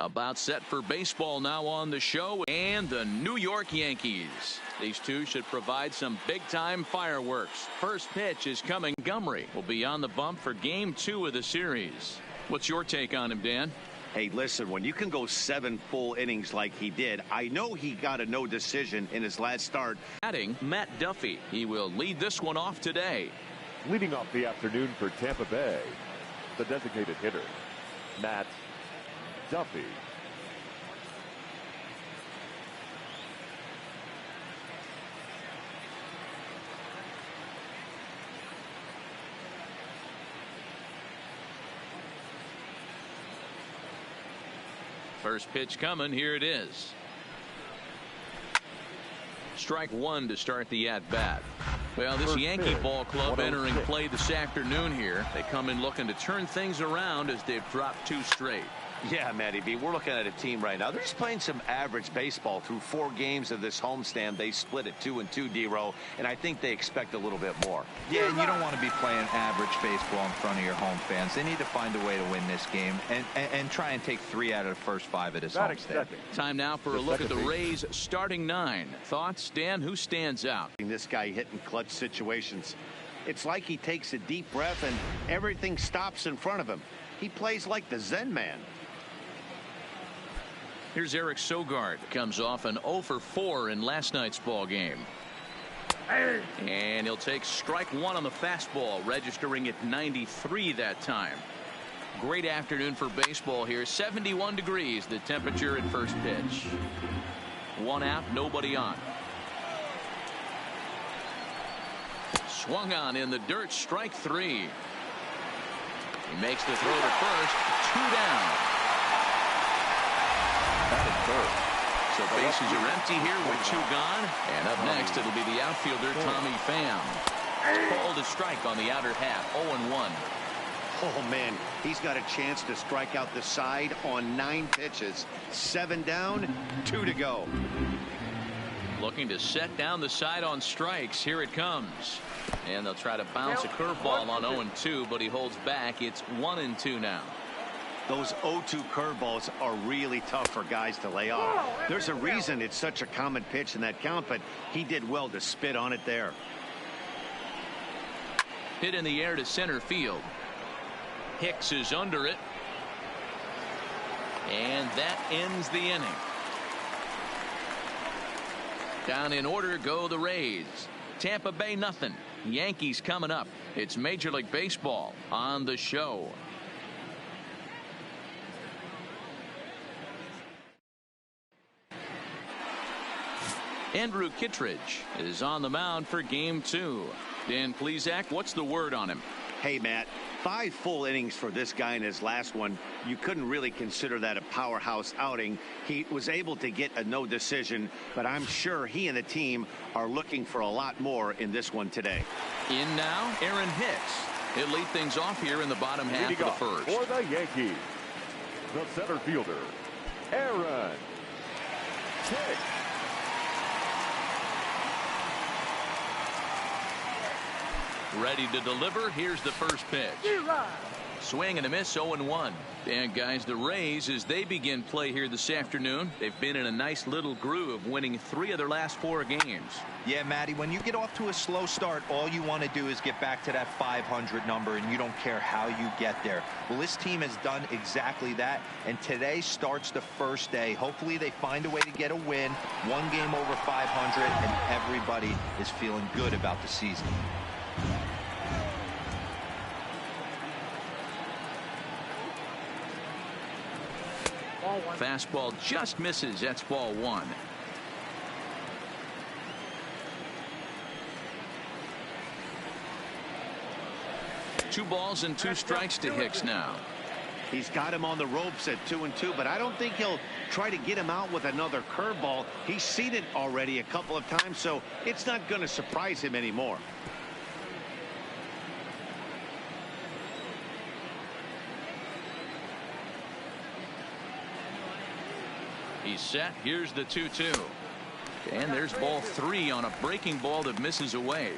About set for baseball now on the show, and the New York Yankees. These two should provide some big-time fireworks. First pitch is coming. Montgomery will be on the bump for game 2 of the series. What's your take on him, Dan? Hey, listen, when you can go 7 full innings like he did, I know he got a no decision in his last start. Adding Matt Duffy. He will lead this one off today. Leading off the afternoon for Tampa Bay, the designated hitter, Matt Duffy. First pitch coming. Here it is. Strike 1 to start the at-bat. Well, this Yankee ball club entering play this afternoon here. They come in looking to turn things around as they've dropped 2 straight. Yeah, Matty B, we're looking at a team right now. They're just playing some average baseball through 4 games of this homestand. They split at 2-2, D-Row, and I think they expect a little bit more. Yeah, and you don't want to be playing average baseball in front of your home fans. They need to find a way to win this game and try and take 3 out of the first 5 at this homestand. Time now for a look at the Rays starting 9. Thoughts, Dan? Who stands out? This guy hitting clutch situations. It's like he takes a deep breath and everything stops in front of him. He plays like the Zen man. Here's Eric Sogard. Comes off an 0 for 4 in last night's ball game. And he'll take strike 1 on the fastball, registering at 93 that time. Great afternoon for baseball here. 71 degrees the temperature at first pitch. 1 out, nobody on. Swung on in the dirt, strike 3. He makes the throw to first. 2 down. So bases are empty here with 2 gone. And up next, it'll be the outfielder, Tommy Pham. Called a strike on the outer half, 0-1. Oh, man, he's got a chance to strike out the side on 9 pitches. 7 down, 2 to go. Looking to set down the side on strikes. Here it comes. And they'll try to bounce a curveball on 0-2, but he holds back. It's 1-2 now. Those 0-2 curveballs are really tough for guys to lay off. There's a reason it's such a common pitch in that count, but he did well to spit on it there. Hit in the air to center field. Hicks is under it. And that ends the inning. Down in order go the Rays. Tampa Bay nothing. Yankees coming up. It's Major League Baseball on the show. Andrew Kittredge is on the mound for game 2. Dan Plesac, what's the word on him? Hey, Matt, 5 full innings for this guy in his last one. You couldn't really consider that a powerhouse outing. He was able to get a no decision, but I'm sure he and the team are looking for a lot more in this one today. In now, Aaron Hicks. He'll lead things off here in the bottom half of the first. For the Yankees, the center fielder, Aaron Hicks. Ready to deliver. Here's the first pitch. Swing and a miss, 0-1. And guys, the Rays, as they begin play here this afternoon, they've been in a nice little groove, winning 3 of their last 4 games. Yeah, Matty, when you get off to a slow start, all you want to do is get back to that 500 number, and you don't care how you get there. Well, this team has done exactly that, and today starts the first day. Hopefully they find a way to get a win, 1 game over 500, and everybody is feeling good about the season. Fastball just misses. That's ball 1. Two balls and 2 strikes to Hicks now. He's got him on the ropes at 2-2, but I don't think he'll try to get him out with another curveball. He's seen it already a couple of times, so it's not going to surprise him anymore. He's set. Here's the 2-2. And there's ball 3 on a breaking ball that misses away.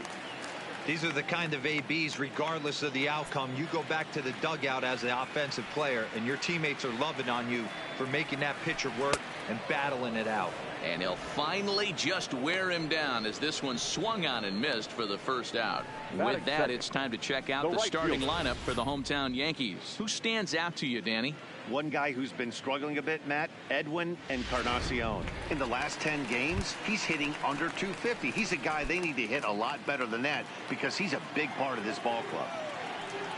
These are the kind of ABs, regardless of the outcome, you go back to the dugout as the offensive player, and your teammates are loving on you for making that pitcher work and battling it out. And he'll finally just wear him down as this one swung on and missed for the first out. With that, it's time to check out the starting lineup for the hometown Yankees. Who stands out to you, Danny? One guy who's been struggling a bit, Matt, Edwin Encarnacion. In the last 10 games, he's hitting under 250. He's a guy they need to hit a lot better than that because he's a big part of this ball club.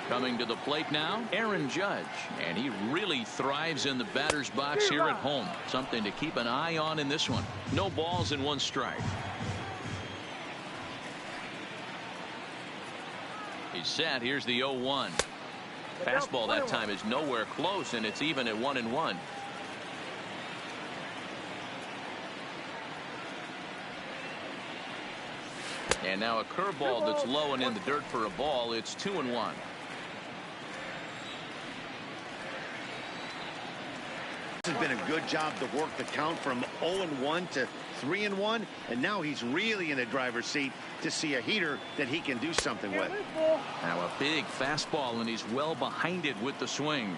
Coming to the plate now, Aaron Judge. And he really thrives in the batter's box here at home. Something to keep an eye on in this one. No balls and 1 strike. He's set. Here's the 0-1. Fastball that time is nowhere close, and it's even at 1-1. And now a curveball that's low and in the dirt for a ball. It's 2-1. This has been a good job to work the count from 0-1 to 3-1, and now he's really in the driver's seat to see a heater that he can do something with. Now a big fastball, and he's well behind it with the swing.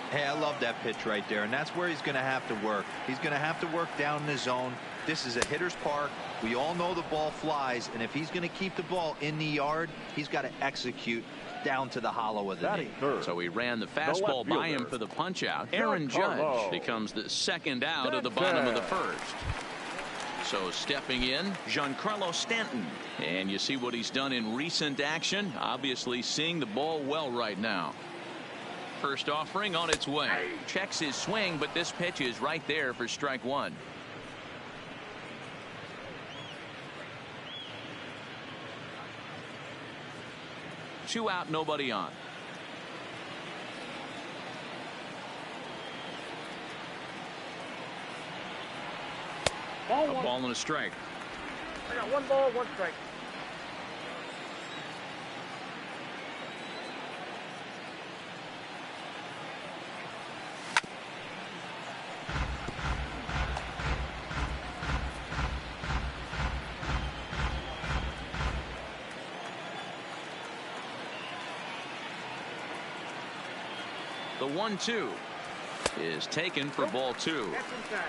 Hey, I love that pitch right there, and that's where he's going to have to work. He's going to have to work down in the zone. This is a hitter's park. We all know the ball flies, and if he's going to keep the ball in the yard, he's got to execute down to the hollow of the knee. So he ran the fastball by him for the punch out. Aaron Judge becomes the second out of the bottom of the first. So stepping in, Giancarlo Stanton. And you see what he's done in recent action. Obviously seeing the ball well right now. First offering on its way. Checks his swing, but this pitch is right there for strike 1. Two out, nobody on. A ball and a strike. I got 1 ball, 1 strike. The 1-2 is taken for ball 2. That's inside.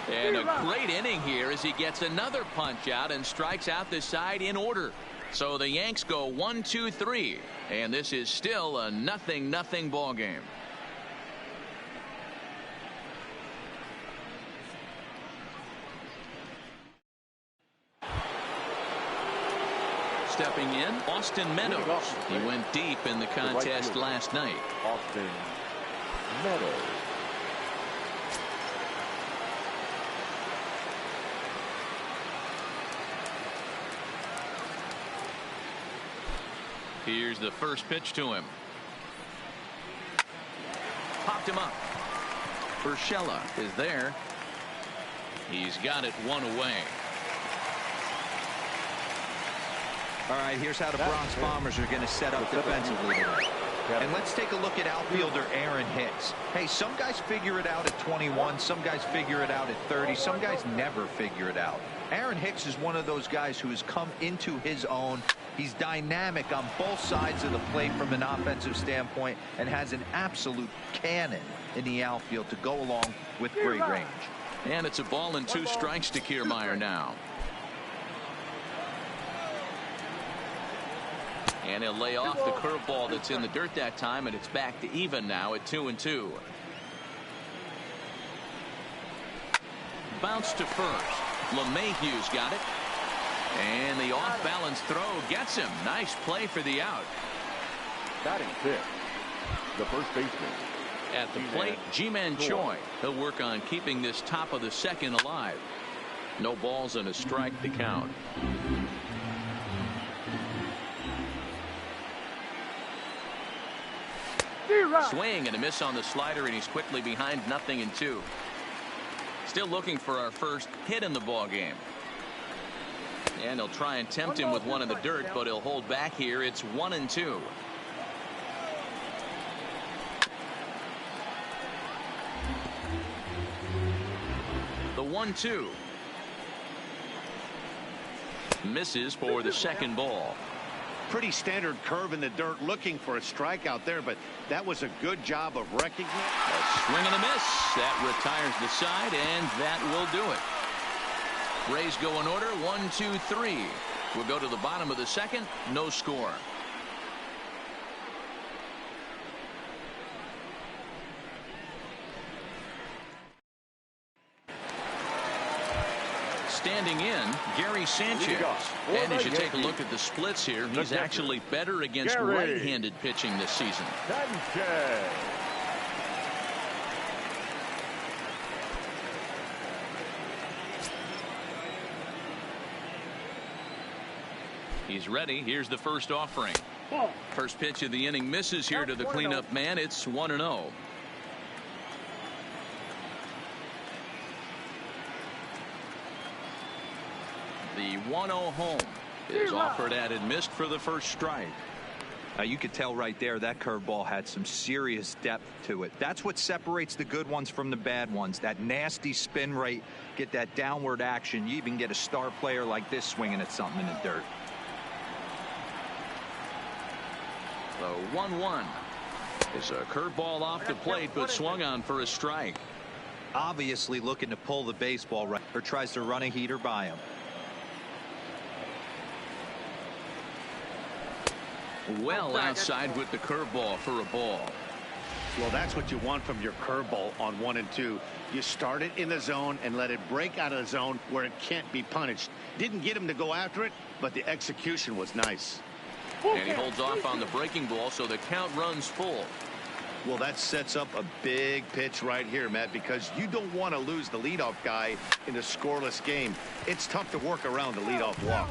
And a great inning here as he gets another punch out and strikes out the side in order. So the Yanks go 1-2-3, and this is still a 0-0 ball game. Stepping in, Austin Meadows. He went deep in the contest last night. Austin Meadows. Here's the first pitch to him. Popped him up. Urshela is there. He's got it 1 away. All right, here's how the Bronx Bombers are going to set up defensively today. And let's take a look at outfielder Aaron Hicks. Hey, some guys figure it out at 21. Some guys figure it out at 30. Some guys never figure it out. Aaron Hicks is one of those guys who has come into his own. He's dynamic on both sides of the plate from an offensive standpoint and has an absolute cannon in the outfield to go along with great range. And it's a ball and 2 strikes to Kiermaier now. And he'll lay off the curveball that's in the dirt that time, and it's back to even now at 2-2. Bounce to first. LeMahieu's got it. And the off-balance throw gets him. Nice play for the out. Batting 5th, the first baseman. At the plate, Ji-Man Choi. He'll work on keeping this top of the second alive. No balls and a strike to count. Swing and a miss on the slider, and he's quickly behind 0-2. Still looking for our first hit in the ball game. And he'll try and tempt him with one in the dirt, but he'll hold back here. It's 1-2. The 1-2. Misses for the second ball. Pretty standard curve in the dirt, looking for a strikeout there, but that was a good job of recognizing. A swing and a miss. That retires the side, and that will do it. Rays go in order, 1-2-3. We'll go to the bottom of the second, no score. Standing in, Gary Sanchez. And as you take a look at the splits here, he's actually better against right-handed pitching this season. He's ready. Here's the first offering. First pitch of the inning misses here to the cleanup man. It's 1-0. The 1-0 home is offered at and missed for the first strike. You could tell right there that curveball had some serious depth to it. That's what separates the good ones from the bad ones. That nasty spin rate, get that downward action. You even get a star player like this swinging at something in the dirt. The 1-1 is a curveball off the plate, but swung on for a strike. Obviously looking to pull the baseball right, or tries to run a heater by him. Well outside with the curveball for a ball. Well, that's what you want from your curveball on 1 and 2. You start it in the zone and let it break out of the zone where it can't be punished. Didn't get him to go after it, but the execution was nice. And he holds off on the breaking ball, so the count runs full. Well, that sets up a big pitch right here, Matt, because you don't want to lose the leadoff guy in a scoreless game. It's tough to work around the leadoff walk.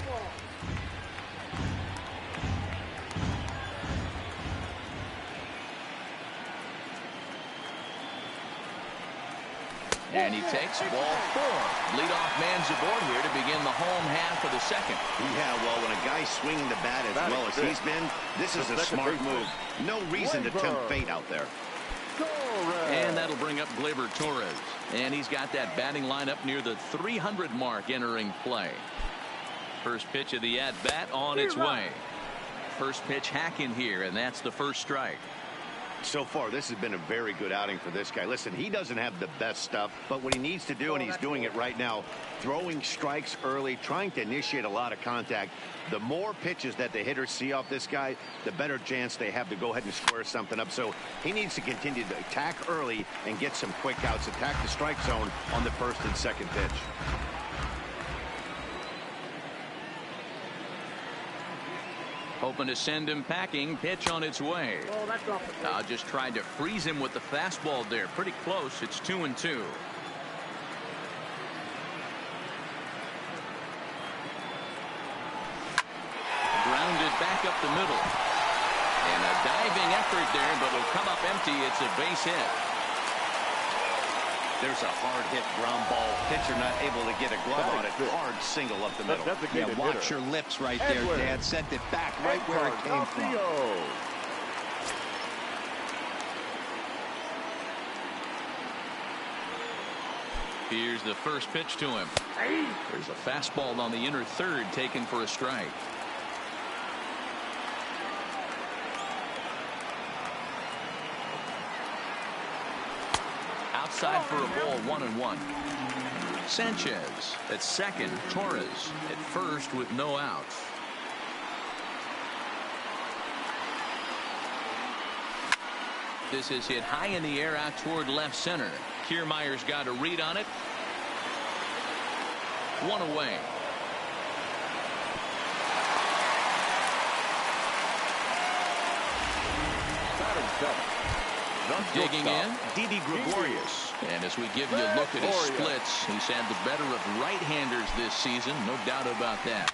And he takes ball 4. Leadoff man's aboard here to begin the home half of the second. Yeah, well, when a guy's swinging the bat as well as he's been, this is a smart move. No reason to tempt fate out there. And that'll bring up Gleyber Torres. And he's got that batting lineup near the 300 mark entering play. First pitch of the at-bat on its way. First pitch hacking here, and that's the first strike. So far, this has been a very good outing for this guy. Listen, he doesn't have the best stuff, but what he needs to do, and he's doing it right now, throwing strikes early, trying to initiate a lot of contact. The more pitches that the hitters see off this guy, the better chance they have to go ahead and square something up. So he needs to continue to attack early and get some quick outs, attack the strike zone on the first and second pitch. Hoping to send him packing. Pitch on its way. Oh, that's off the plate. Just tried to freeze him with the fastball there. Pretty close. It's 2-2. Grounded back up the middle. And a diving effort there, but it'll come up empty. It's a base hit. There's a hard hit ground ball. Pitcher not able to get a glove on it. Hard single up the middle. Yeah, watch your lips right there, Dad. Sent it back right where it came from. Here's the first pitch to him. There's a fastball on the inner third taken for a strike. Outside for a ball, 1-1. Sanchez at second. Torres at first with no outs. This is hit high in the air out toward left center. Kiermaier's got a read on it. One away. Digging in, Didi Gregorius. And as we give you a look at his splits, he's had the better of right-handers this season, no doubt about that.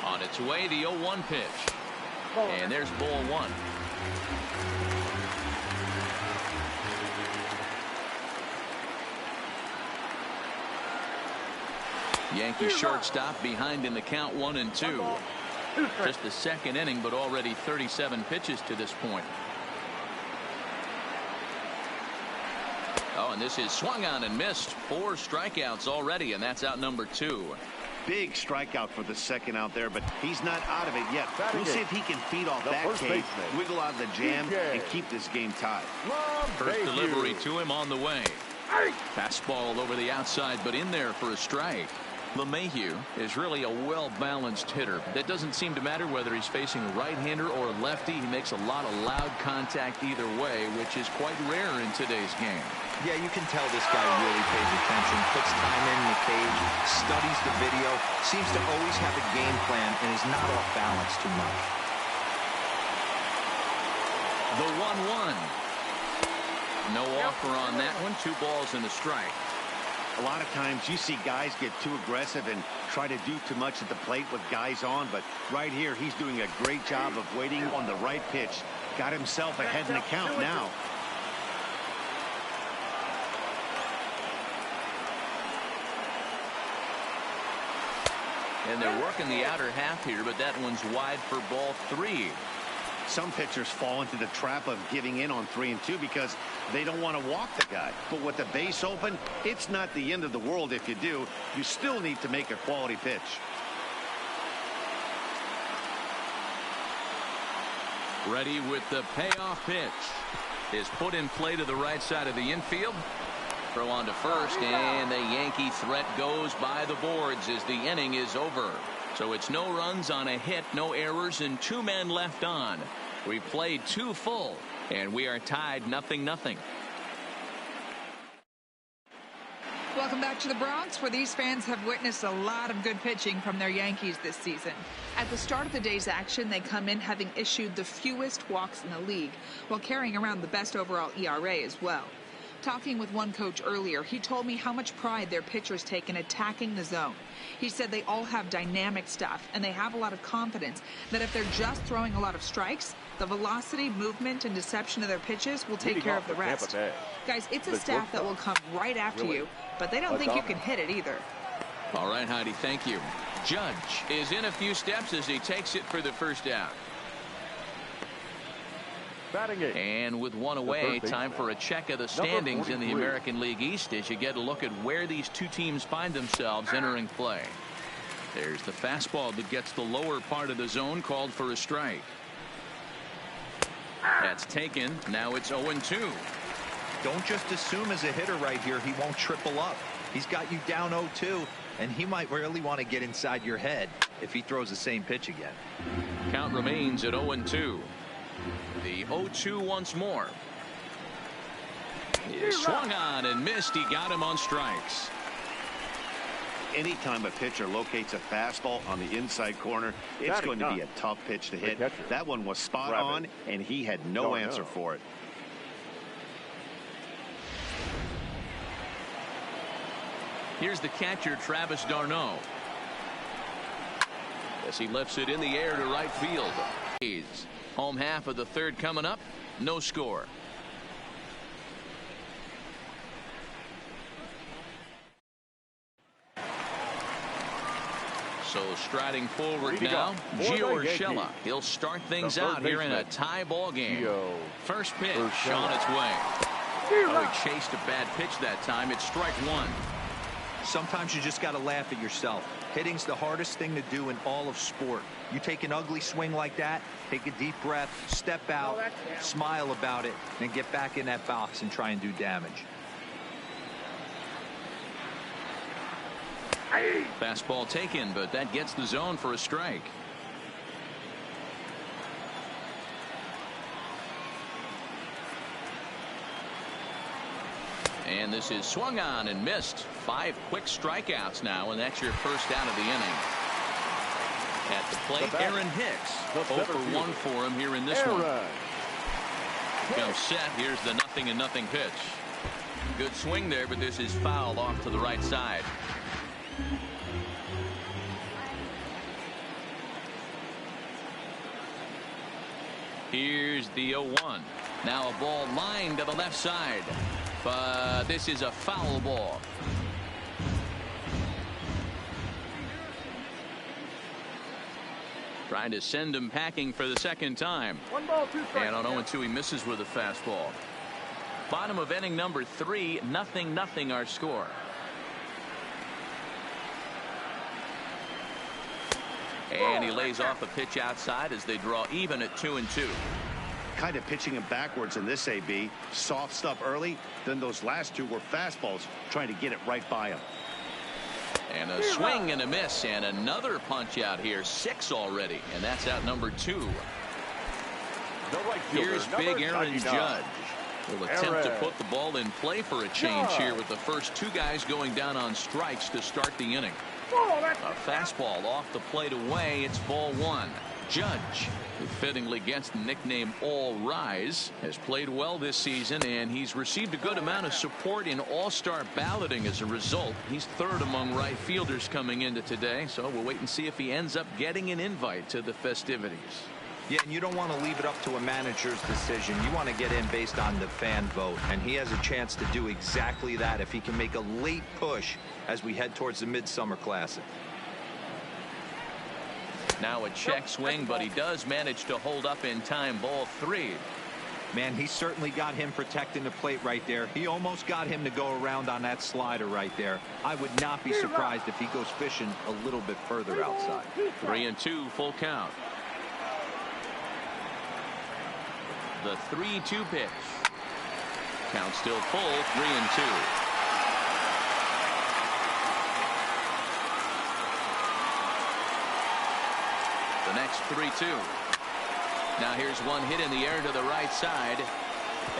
On its way, the 0-1 pitch. And there's ball 1. Yankee shortstop behind in the count 1-2. 2 strikes. Just the second inning, but already 37 pitches to this point. Oh, and this is swung on and missed. 4 strikeouts already, and that's out number 2. Big strikeout for the second out there, but he's not out of it yet. We'll see if he can feed off that cage, wiggle out of the jam, and keep this game tied. First delivery to him on the way. Fastball over the outside, but in there for a strike. LeMahieu is really a well-balanced hitter. That doesn't seem to matter whether he's facing a right-hander or a lefty. He makes a lot of loud contact either way, which is quite rare in today's game. Yeah, you can tell this guy really pays attention, puts time in the cage, studies the video, seems to always have a game plan, and is not off balance too much. The 1-1. No offer on that one. 2 balls and a strike. A lot of times you see guys get too aggressive and try to do too much at the plate with guys on, but right here he's doing a great job of waiting on the right pitch. Got himself ahead in the count now. And they're working the outer half here, but that one's wide for ball 3. Some pitchers fall into the trap of giving in on 3 and 2 because they don't want to walk the guy. But with the base open, it's not the end of the world if you do. You still need to make a quality pitch. Ready with the payoff pitch. Is put in play to the right side of the infield. Throw on to first, and the Yankee threat goes by the boards as the inning is over. So it's no runs on a hit, no errors, and 2 men left on. We played 2 full, and we are tied 0-0. Welcome back to the Bronx, where these fans have witnessed a lot of good pitching from their Yankees this season. At the start of the day's action, they come in having issued the fewest walks in the league, while carrying around the best overall ERA as well. Talking with one coach earlier, he told me how much pride their pitchers take in attacking the zone. He said they all have dynamic stuff, and they have a lot of confidence that if they're just throwing a lot of strikes, the velocity, movement, and deception of their pitches will take care of the rest. Guys, it's a staff that will come right after you, but they don't think you can hit it either. All right, Heidi, thank you. Judge is in a few steps as he takes it for the first out. And with 1 away, time for a check of the standings in the American League East as you get a look at where these 2 teams find themselves entering play. There's the fastball that gets the lower part of the zone, called for a strike. That's taken. Now it's 0-2. Don't just assume as a hitter right here he won't triple up. He's got you down 0-2, and he might really want to get inside your head if he throws the same pitch again. Count remains at 0-2. The 0-2 once more. He swung on and missed. He got him on strikes. Anytime a pitcher locates a fastball on the inside corner, it's going to be a tough pitch to hit. That one was spot on, and he had no answer for it. Here's the catcher, Travis d'Arnaud, as he lifts it in the air to right field. Home half of the 3rd coming up. No score. So striding forward now, Gio Urshela. He'll start things out here in a tie ball game. First pitch on its way. Oh, he chased a bad pitch that time. It's strike 1. Sometimes you just got to laugh at yourself. Hitting's the hardest thing to do in all of sport. You take an ugly swing like that, take a deep breath, step out, smile about it, and get back in that box and try and do damage. Fastball taken, but that gets the zone for a strike. And this is swung on and missed. 5 quick strikeouts now, and that's your first out of the inning. At the plate, Aaron Hicks. 0 for 1 for him here in this one. Comes set. Here's the 0-0 pitch. Good swing there, but this is fouled off to the right side. Here's the 0-1. Now a ball lined to the left side. But this is a foul ball. Trying to send him packing for the second time. 1 ball, 2 strikes. And on 0-2, he misses with a fastball. Bottom of inning number 3, 0-0 our score. And he lays off a pitch outside as they draw even at 2-2. Kind of pitching him backwards in this AB. Soft stuff early, then those last 2 were fastballs, trying to get it right by him. And a swing and a miss, and another punch out here. 6 already, and that's out number 2. The right fielder, Here's big Aaron 99. Judge. Will attempt to put the ball in play for a change here with the first 2 guys going down on strikes to start the inning. A fastball off the plate away. It's ball 1. Judge, who fittingly gets the nickname All Rise, has played well this season, and he's received a good amount of support in all-star balloting as a result. He's 3rd among right fielders coming into today, so we'll wait and see if he ends up getting an invite to the festivities. Yeah, and you don't want to leave it up to a manager's decision. You want to get in based on the fan vote, and he has a chance to do exactly that if he can make a late push as we head towards the Midsummer Classic. Now a check swing, but he does manage to hold up in time. Ball 3. Man, he certainly got him protecting the plate right there. He almost got him to go around on that slider right there. I would not be surprised if he goes fishing a little bit further outside. 3-2 full count. The 3-2 pitch. Count still full. 3-2. The next 3-2. Now here's one hit in the air to the right side,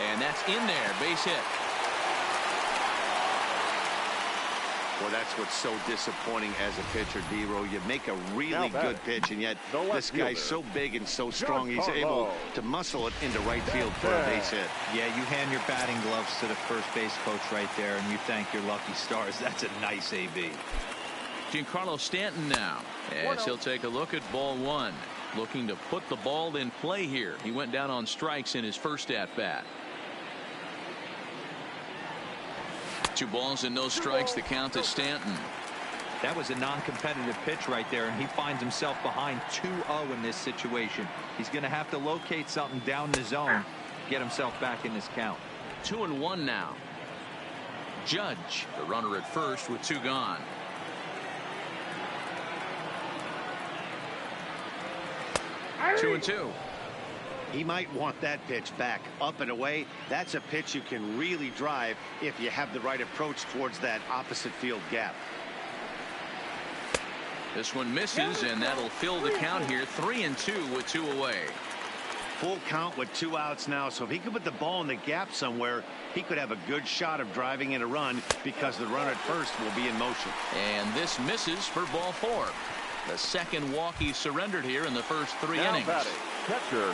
and that's in there. Base hit. Well, that's what's so disappointing as a pitcher, D-Row. You make a really good pitch, and yet this guy's so big and so strong, he's able to muscle it into right field for a base hit. Yeah, you hand your batting gloves to the first base coach right there, and you thank your lucky stars. That's a nice AB. Giancarlo Stanton now, as he'll take a look at ball 1. Looking to put the ball in play here. He went down on strikes in his first at-bat. 2 balls and no strikes. The count to Stanton. That was a non-competitive pitch right there, and he finds himself behind 2-0 in this situation. He's going to have to locate something down the zone, get himself back in this count. 2-1 now. Judge, the runner at first with 2 gone. Two and 2. He might want that pitch back up and away. That's a pitch you can really drive if you have the right approach towards that opposite field gap. This one misses, and that'll fill the count here. 3-2 with 2 away. Full count with 2 outs now, so if he could put the ball in the gap somewhere, he could have a good shot of driving in a run because the runner at first will be in motion. And this misses for ball 4. The second walk he surrendered here in the first 3 innings. Batting, catcher,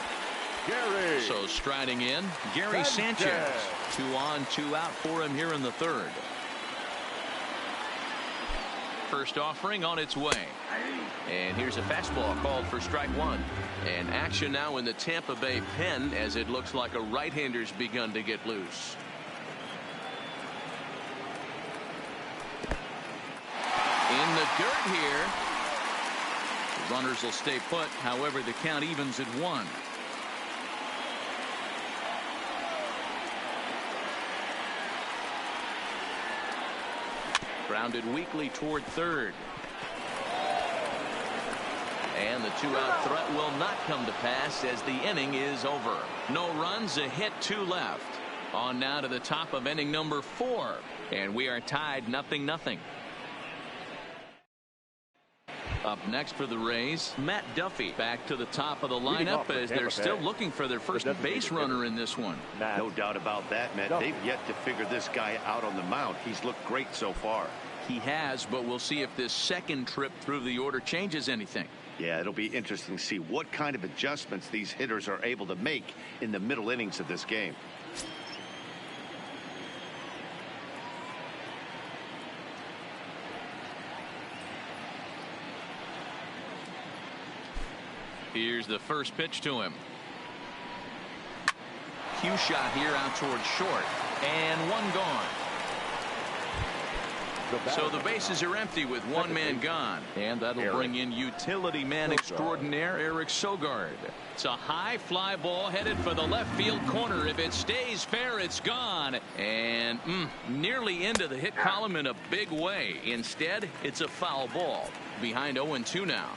Gary. So striding in, Gary Sanchez. 2 on, 2 out for him here in the 3rd. First offering on its way. And here's a fastball called for strike 1. And action now in the Tampa Bay pen as it looks like a right-hander's begun to get loose. In the dirt here. The runners will stay put. However, the count evens at 1. Grounded weakly toward 3rd. And the 2-out threat will not come to pass as the inning is over. No runs, a hit, 2 left. On now to the top of inning number 4. And we are tied 0-0. Up next for the Rays, Matt Duffy back to the top of the lineup as they're still looking for their first base runner in this one. No doubt about that, Matt. They've yet to figure this guy out on the mound. He's looked great so far. He has, but we'll see if this second trip through the order changes anything. Yeah, it'll be interesting to see what kind of adjustments these hitters are able to make in the middle innings of this game. Here's the first pitch to him. Cue shot here out towards short, and 1 gone. So the bases are empty with one man gone. And that'll bring in utility man extraordinaire Eric Sogard. It's a high fly ball headed for the left field corner. If it stays fair, it's gone. And nearly into the hit column in a big way. Instead, it's a foul ball. Behind 0-2 now.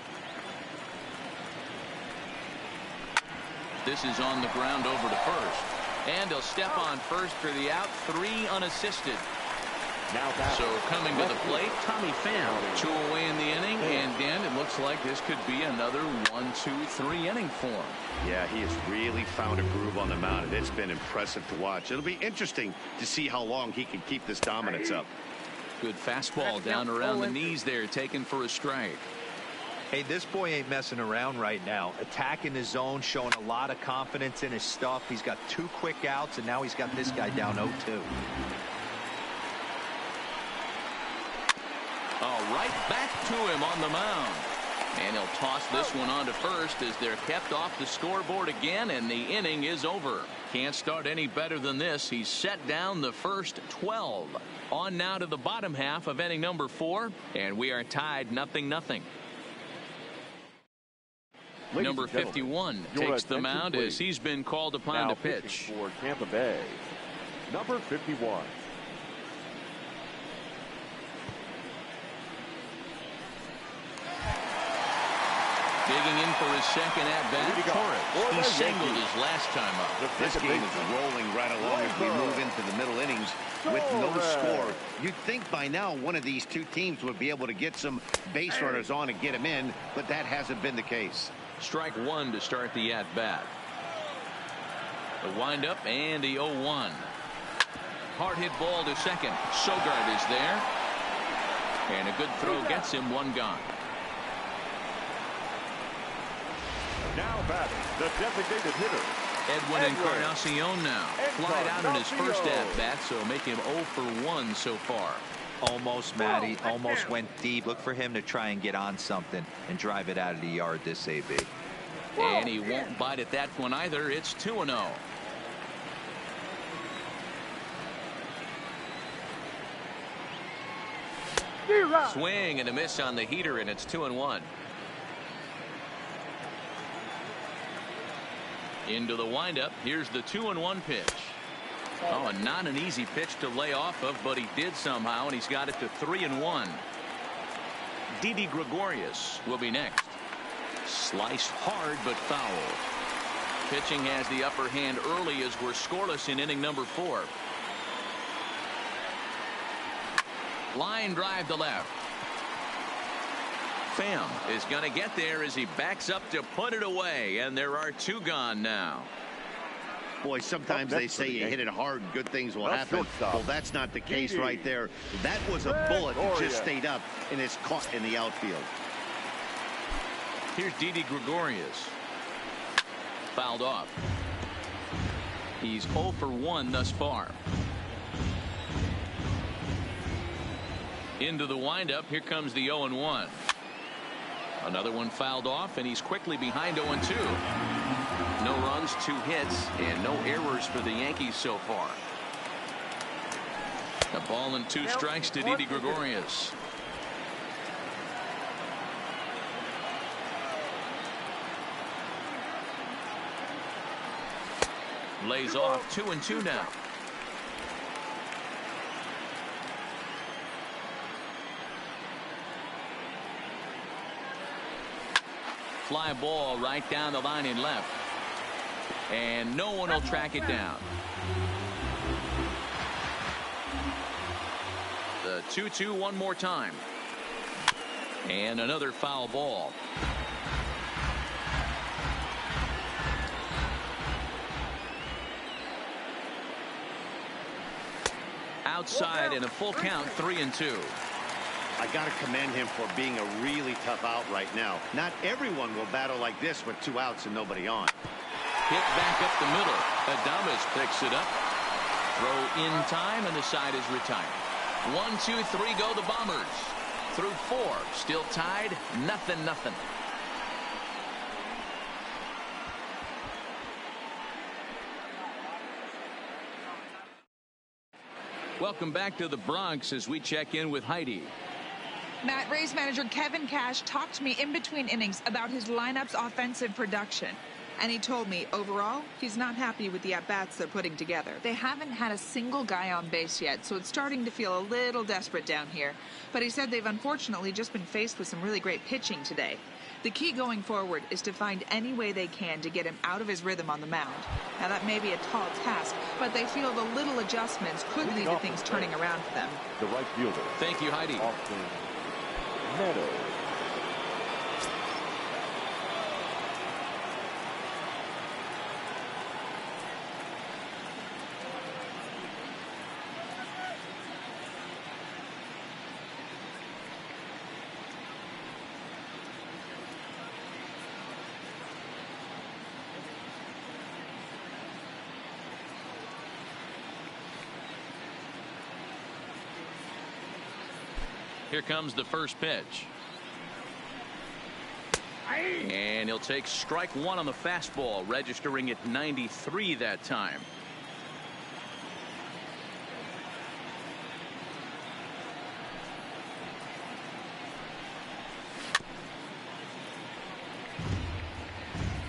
This is on the ground over to first. And he'll step on first for the out. 3 unassisted. So coming to the plate, Tommy Pham. 2 away in the inning. And Dan, it looks like this could be another 1-2-3 inning for him. Yeah, he has really found a groove on the mound, and it's been impressive to watch. It'll be interesting to see how long he can keep this dominance up. Good fastball down around the knees there, taken for a strike. Hey, this boy ain't messing around right now. Attacking the zone, showing a lot of confidence in his stuff. He's got 2 quick outs, and now he's got this guy down 0-2. Right back to him on the mound. And he'll toss this one on to first as they're kept off the scoreboard again, and the inning is over. Can't start any better than this. He's set down the first 12. On now to the bottom half of inning number 4, and we are tied 0-0. Number 51 takes the mound as he's been called upon to pitch. For Tampa Bay, number 51. Digging in for his second at-bat, Torres. He singled his last time up. This game is rolling right along as we move into the middle innings with no score. You'd think by now one of these 2 teams would be able to get some base runners on and get them in, but that hasn't been the case. Strike 1 to start the at-bat. The windup and the 0-1. Hard hit ball to second. Sogard is there. And a good throw gets him 1 gone. Now batting, the designated hitter, Edwin Encarnacion now. Flied out in his first at-bat, so make him 0 for 1 so far. Almost, Matty. Almost went deep. Look for him to try and get on something and drive it out of the yard this AB. And he won't bite at that one either. It's 2-0. Swing and a miss on the heater, and it's 2-1. Into the windup. Here's the 2-1 pitch. Oh, and not an easy pitch to lay off of, but he did somehow, and he's got it to 3-1. Didi Gregorius will be next. Sliced hard but foul. Pitching has the upper hand early as we're scoreless in inning number 4. Line drive to left. Pham is going to get there as he backs up to put it away, and there are 2 gone now. Boy, sometimes they say you hit it hard and good things will happen. Well, that's not the case right there. That was a bullet that just stayed up and is caught in the outfield. Here's Didi Gregorius. Fouled off. He's 0 for 1 thus far. Into the windup. Here comes the 0-1. Another one fouled off, and he's quickly behind 0-2. No runs, 2 hits, and no errors for the Yankees so far. A ball and 2 strikes to Didi Gregorius. Lays off. 2-2 now. Fly ball right down the line in left. And no one will track it down. The 2-2 one more time. And another foul ball. Outside in a full count, 3-2. I got to commend him for being a really tough out right now. Not everyone will battle like this with 2 outs and nobody on. Hit back up the middle. Adames picks it up. Throw in time, and the side is retired. 1, 2, 3 go the Bombers. Through 4, still tied, 0-0. Welcome back to the Bronx as we check in with Heidi. Matt, Rays manager Kevin Cash talked to me in between innings about his lineup's offensive production. And he told me, overall, he's not happy with the at-bats they're putting together. They haven't had a single guy on base yet, so it's starting to feel a little desperate down here. But he said they've unfortunately just been faced with some really great pitching today. The key going forward is to find any way they can to get him out of his rhythm on the mound. Now, that may be a tall task, but they feel the little adjustments could lead to things turning around for them. The right fielder. Thank you, Heidi. Meadows. Here comes the first pitch. And he'll take strike one on the fastball, registering at 93 that time.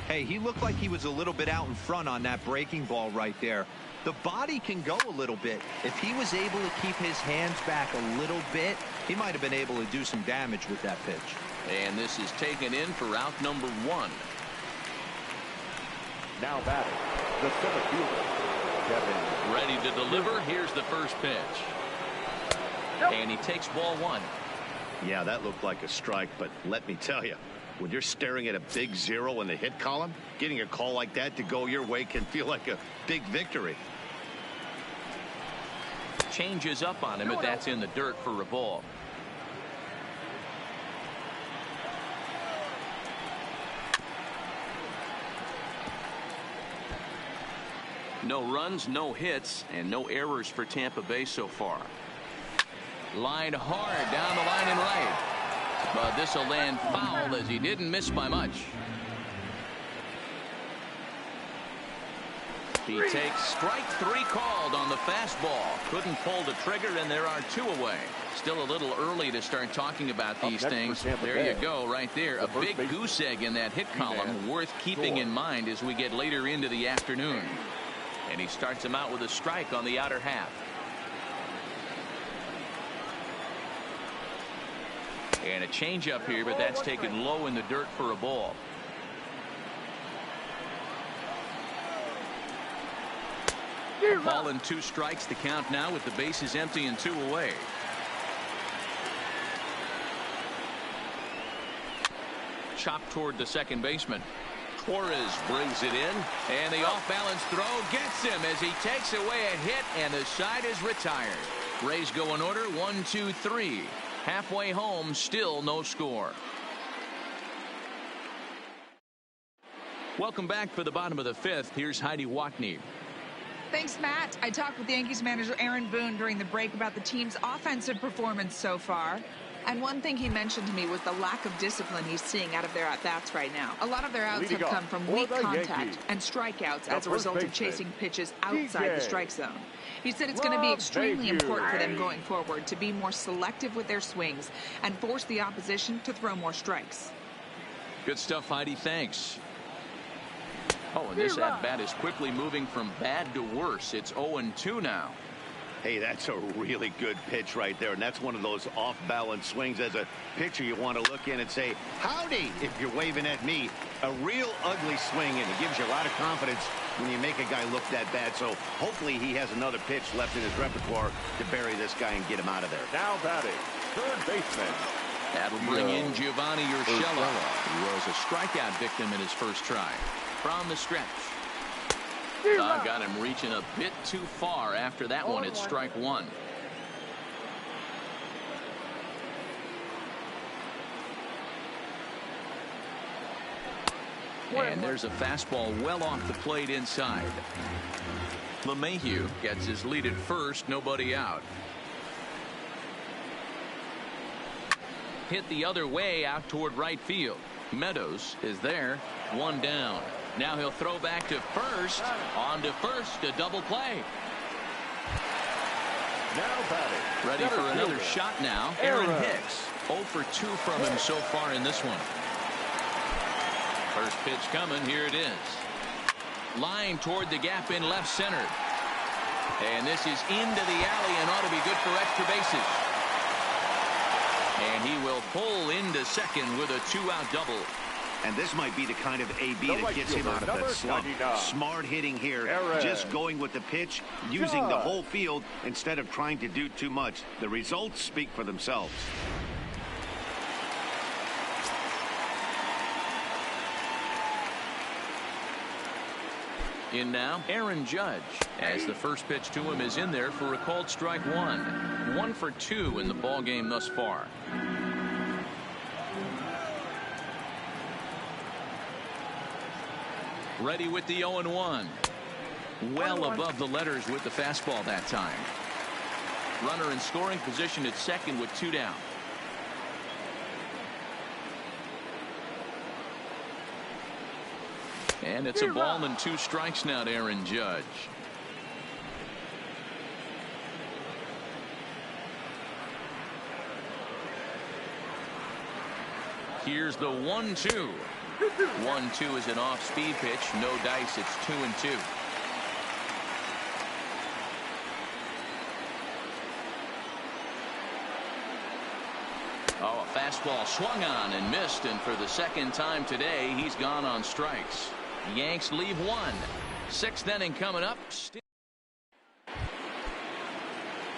Hey, he looked like he was a little bit out in front on that breaking ball right there. The body can go a little bit. If he was able to keep his hands back a little bit, he might have been able to do some damage with that pitch. And this is taken in for out number one. Now batting, the center fielder, Kevin. Ready to deliver. Here's the first pitch. And he takes ball one. Yeah, that looked like a strike, but let me tell you, when you're staring at a big zero in the hit column, getting a call like that to go your way can feel like a big victory. Changes up on him, but that's in the dirt for a ball. No runs, no hits, and no errors for Tampa Bay so far. Lined hard down the line and right. But this will land foul as he didn't miss by much. He takes strike three called on the fastball. Couldn't pull the trigger, and there are two away. Still a little early to start talking about these things. There you go, right there. A big goose egg in that hit column, worth keeping in mind as we get later into the afternoon. And he starts him out with a strike on the outer half. And a changeup here, but that's taken low in the dirt for a ball. A ball and two strikes to count now with the bases empty and two away. Chopped toward the second baseman. Torres brings it in, and the off-balance throw gets him as he takes away a hit, and the side is retired. Rays go in order, 1, 2, 3. Halfway home, still no score. Welcome back for the bottom of the fifth. Here's Heidi Watney. Thanks, Matt. I talked with Yankees manager Aaron Boone during the break about the team's offensive performance so far. And one thing he mentioned to me was the lack of discipline he's seeing out of their at-bats right now. A lot of their outs have come from weak contact and strikeouts as a result of chasing pitches outside the strike zone. He said it's going to be extremely important for them going forward to be more selective with their swings and force the opposition to throw more strikes. Good stuff, Heidi. Thanks. Oh, and this at-bat is quickly moving from bad to worse. It's 0-2 now. Hey, that's a really good pitch right there, and that's one of those off-balance swings. As a pitcher, you want to look in and say, howdy, if you're waving at me. A real ugly swing, and it gives you a lot of confidence when you make a guy look that bad. So hopefully he has another pitch left in his repertoire to bury this guy and get him out of there. Now batting, third baseman. That'll bring in Giovanni Urshela, who was a strikeout victim in his first try. From the stretch. Got him reaching a bit too far after that one. It's strike one. And there's a fastball well off the plate inside. LeMahieu gets his lead at first, nobody out. Hit the other way out toward right field. Meadows is there, one down. Now he'll throw back to first. On to first, a double play. Now batting. Ready for another shot now. Aaron Hicks. 0 for 2 from him so far in this one. First pitch coming. Here it is. Line toward the gap in left center. And this is into the alley and ought to be good for extra bases. And he will pull into second with a 2-out double. And this might be the kind of AB that gets him out of that slump. Smart hitting here, just going with the pitch, using the whole field instead of trying to do too much. The results speak for themselves. In now, Aaron Judge, as the first pitch to him is in there for a called strike one. 1 for 2 in the ball game thus far. Ready with the 0-1. Well above the letters with the fastball that time. Runner in scoring position at second with 2 down. And it's a ball and 2 strikes now to Aaron Judge. Here's the 1-2. 1-2 is an off-speed pitch. No dice. It's 2-2. Oh, a fastball swung on and missed, and for the second time today, he's gone on strikes. Yanks leave 1. 6th inning coming up.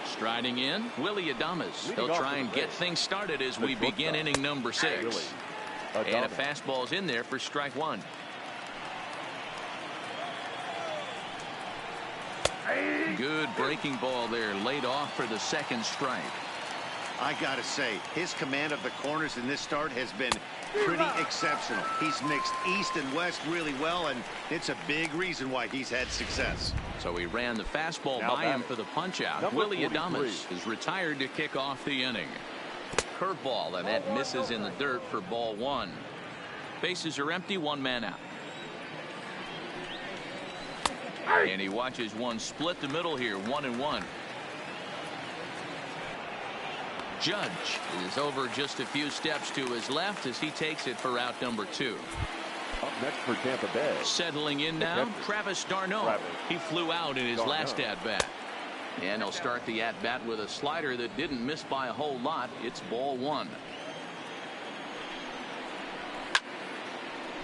Striding in, Willie Adames. He'll try and get things started as we begin inning number 6. And a fastball's in there for strike 1. Good breaking ball there, laid off for the second strike. I gotta say, his command of the corners in this start has been pretty exceptional. He's mixed east and west really well, and it's a big reason why he's had success. So he ran the fastball by him for the punch out. Willie Adames is retired to kick off the inning. Curveball, and that misses in the dirt for ball 1. Bases are empty, 1 man out. And he watches one split the middle here, 1-1. Judge is over just a few steps to his left as he takes it for out number 2. Up next for Tampa Bay. Settling in now, Travis d'Arnaud. He flew out in his last at-bat. And he'll start the at-bat with a slider that didn't miss by a whole lot. It's ball 1.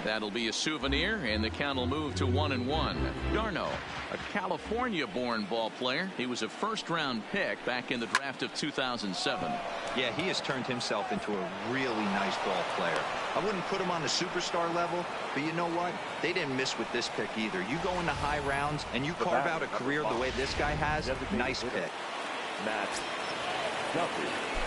That'll be a souvenir, and the count will move to 1-1. d'Arnaud, a California-born ball player. He was a first-round pick back in the draft of 2007. Yeah, he has turned himself into a really nice ball player. I wouldn't put him on the superstar level, but you know what? They didn't miss with this pick either. You go into high rounds and you carve out a career the way this guy has. Nice pick.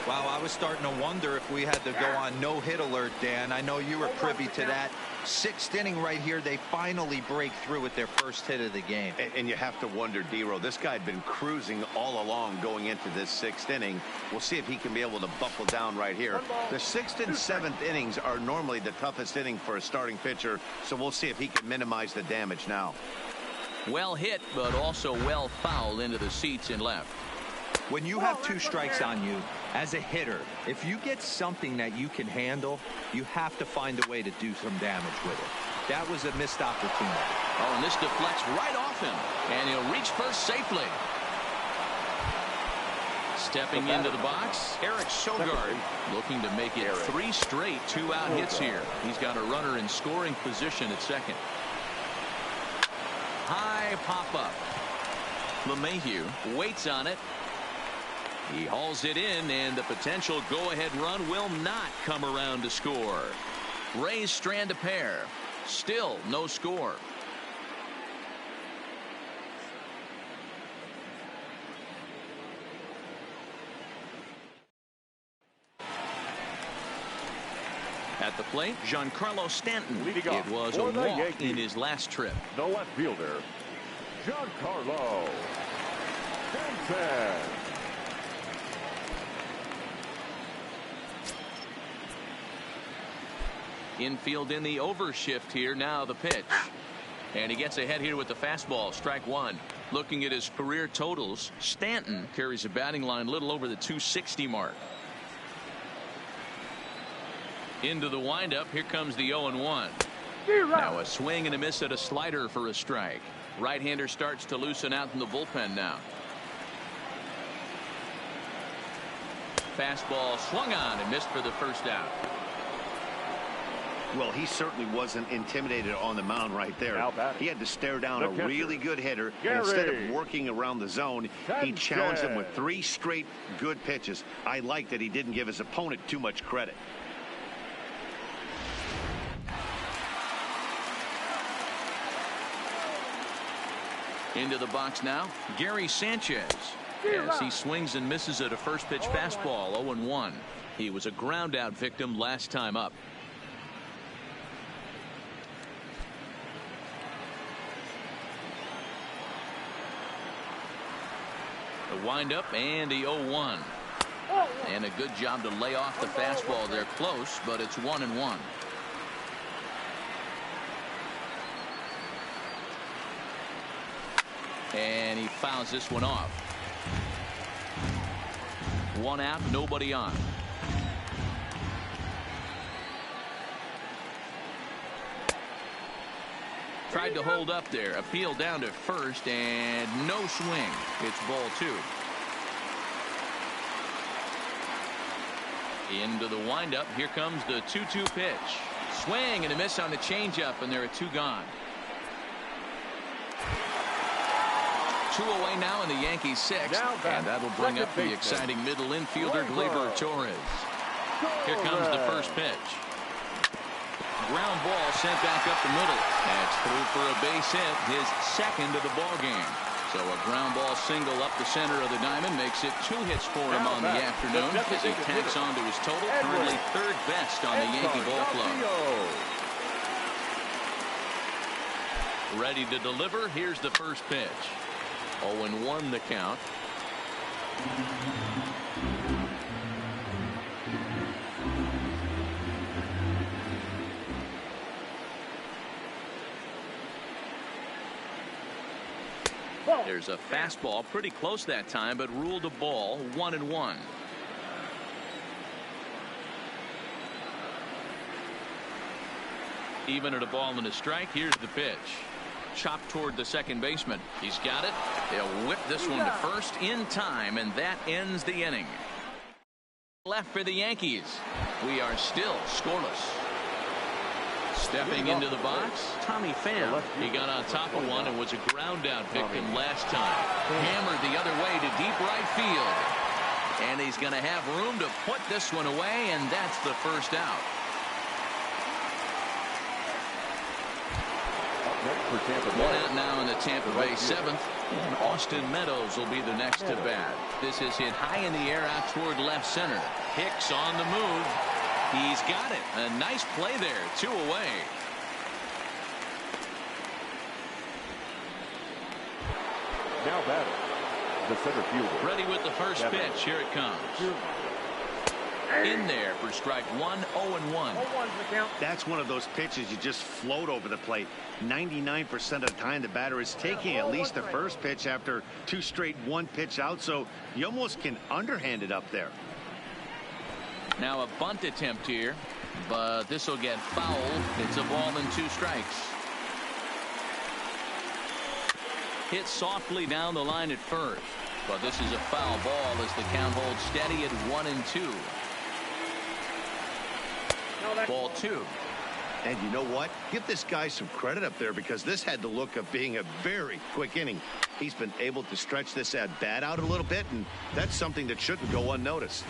Wow, I was starting to wonder if we had to go on no-hit alert, Dan. I know you were privy to that. 6th inning right here. They finally break through with their first hit of the game. And you have to wonder, D-Row, this guy had been cruising all along going into this 6th inning. We'll see if he can be able to buckle down right here. The 6th and 7th innings are normally the toughest inning for a starting pitcher, so we'll see if he can minimize the damage now. Well hit, but also well fouled into the seats in left. When you have 2 strikes on you, as a hitter, if you get something that you can handle, you have to find a way to do some damage with it. That was a missed opportunity. Oh, and this deflects right off him, and he'll reach first safely. Stepping into the box, Eric Sogard looking to make it 3 straight 2-out hits here. He's got a runner in scoring position at second. High pop-up. LeMahieu waits on it. He hauls it in, and the potential go-ahead run will not come around to score. Rays strand a pair. Still no score. At the plate, Giancarlo Stanton. It was a walk in his last trip. The left fielder, Giancarlo Stanton. Infield in the overshift here. Now the pitch. And he gets ahead here with the fastball. Strike 1. Looking at his career totals, Stanton carries a batting line a little over the 260 mark. Into the windup. Here comes the 0-1. Now a swing and a miss at a slider for a strike. Right-hander starts to loosen out in the bullpen now. Fastball swung on and missed for the first out. Well, he certainly wasn't intimidated on the mound right there. He had to stare down a really good hitter. And instead of working around the zone, he challenged him with 3 straight good pitches. I like that he didn't give his opponent too much credit. Into the box now, Gary Sanchez. As he swings and misses at a first pitch fastball, 0-1. He was a ground out victim last time up. The windup and the 0-1. And a good job to lay off the fastball there close, but it's 1-1. And he fouls this one off. 1 out, nobody on. Tried to hold up there. Appeal down to first and no swing. It's ball 2. Into the windup. Here comes the 2-2 pitch. Swing and a miss on the changeup, and there are 2 gone. 2 away now in the Yankees 6th, and that'll bring up the exciting middle infielder Gleyber Torres. Here comes the first pitch. Ground ball sent back up the middle. That's through for a base hit, his 2nd of the ball game. So a ground ball single up the center of the diamond makes it 2 hits for him on the afternoon as he tacks on to his total, currently 3rd best on the Yankee ball club. Ready to deliver. Here's the first pitch. 0-1 the count. There's a fastball pretty close that time, but ruled a ball. 1-1. Even at a ball and a strike. Here's the pitch. Chopped toward the second baseman. He's got it. They'll whip this one to first in time, and that ends the inning. Left for the Yankees. We are still scoreless. Stepping into the box, Tommy Pham. He got on top of one and was a ground out victim last time. Hammered the other way to deep right field. And he's going to have room to put this one away, and that's the first out. One out now in the Tampa Bay 7th, and Austin Meadows will be the next to bat. This is hit high in the air out toward left center. Hicks on the move. He's got it. A nice play there. 2 away. Now batting, the center fielder. Ready with the first pitch. Here it comes. In there for strike 1, 0-1. That's one of those pitches you just float over the plate. 99% of the time the batter is taking at least the first pitch after 2 straight 1-pitch out, so you almost can underhand it up there. Now a bunt attempt here, but this will get fouled. It's a ball and 2 strikes. Hit softly down the line at first, but this is a foul ball as the count holds steady at 1-2. Ball 2. And you know what? Give this guy some credit up there, because this had the look of being a very quick inning. He's been able to stretch this at bat out a little bit, and that's something that shouldn't go unnoticed.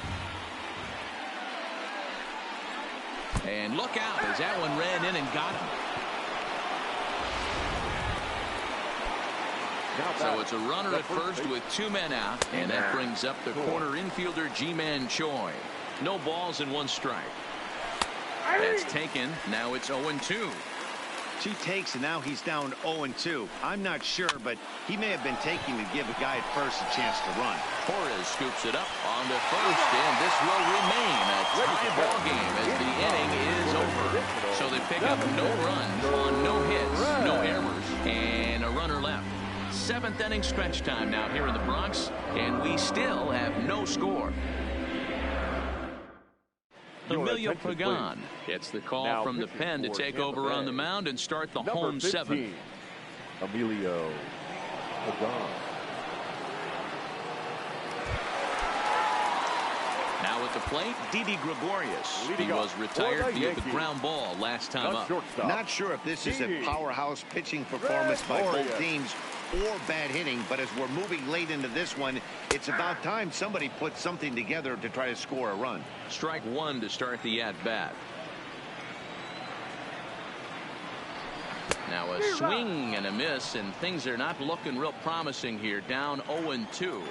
And look out as that one ran in and got him. So it's a runner at first with 2 men out, and that brings up the corner infielder Ji-Man Choi. No balls and 1 strike. That's taken. Now it's 0-2. She takes, and now he's down 0-2. I'm not sure, but he may have been taking to give the guy at first a chance to run. Torres scoops it up on the first, and this will remain a tie ball game as the inning is over. So they pick up no runs on no hits, no errors, and a runner left. Seventh inning stretch time now here in the Bronx, and we still have no score. Emilio Pagan gets the call now from the pen to take Tampa over Bay. on the mound and start the Number home 15, seventh. Emilio Pagan. Now at the plate, Didi Gregorius. He was for retired the via the Yankees. ground ball last time up. Shortstop. Not sure if this is a powerhouse pitching performance by both teams or bad hitting, but as we're moving late into this one, it's about time somebody put something together to try to score a run. Strike one to start the at-bat. Now a swing and a miss, and things are not looking real promising here. Down 0-2.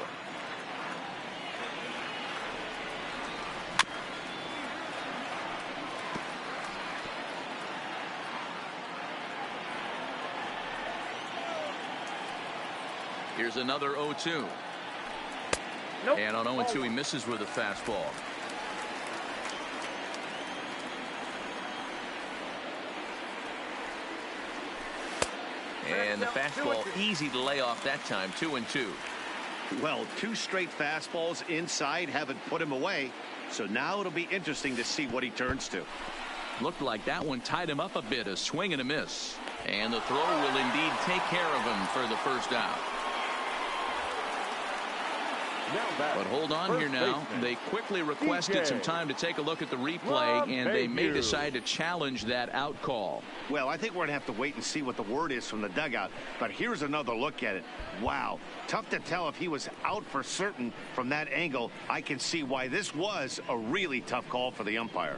Here's another 0-2. Nope. And on 0-2 he misses with a fastball. And the fastball easy to lay off that time. 2-2. Well, two straight fastballs inside haven't put him away, so now it'll be interesting to see what he turns to. Looked like that one tied him up a bit. A swing and a miss. And the throw will indeed take care of him for the first out. But hold on here now. They quickly requested some time to take a look at the replay, and they may decide to challenge that out call. Well, I think we're going to have to wait and see what the word is from the dugout. But here's another look at it. Wow. Tough to tell if he was out for certain from that angle. I can see why this was a really tough call for the umpire.